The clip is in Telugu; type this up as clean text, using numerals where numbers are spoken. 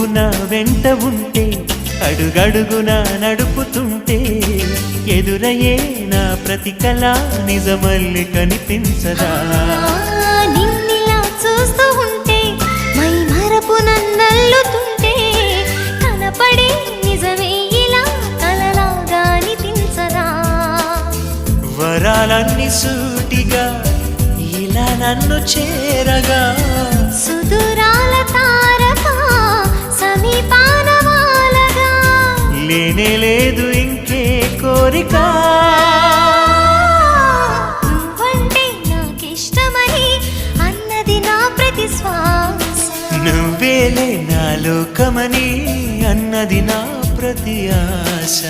నువ్వు నా వెంట ఉంటే అడుగడుగునా నడుపుతుంటే ఎదురయ్యే నా ప్రతి కళ నిజమల్లి కనిపించదా నిన్నిలా చూస్తూ ఉంటే మై మరపు నన్నల్లుతుంటే కనపడే నిజమే ఇలా కలలాగా అనిపించదా వరాలన్నీ సూటిగా ఇలా నన్ను చేరగా సుదూరాల తారక సమీపాన వాలగా లేనే లేదు ఇంకే కోరిక నువ్వంటే నాకిష్టమని అన్నది నా ప్రతి శ్వాస నువ్వేలే నా లోకమని అన్నది నా ప్రతి ఆశ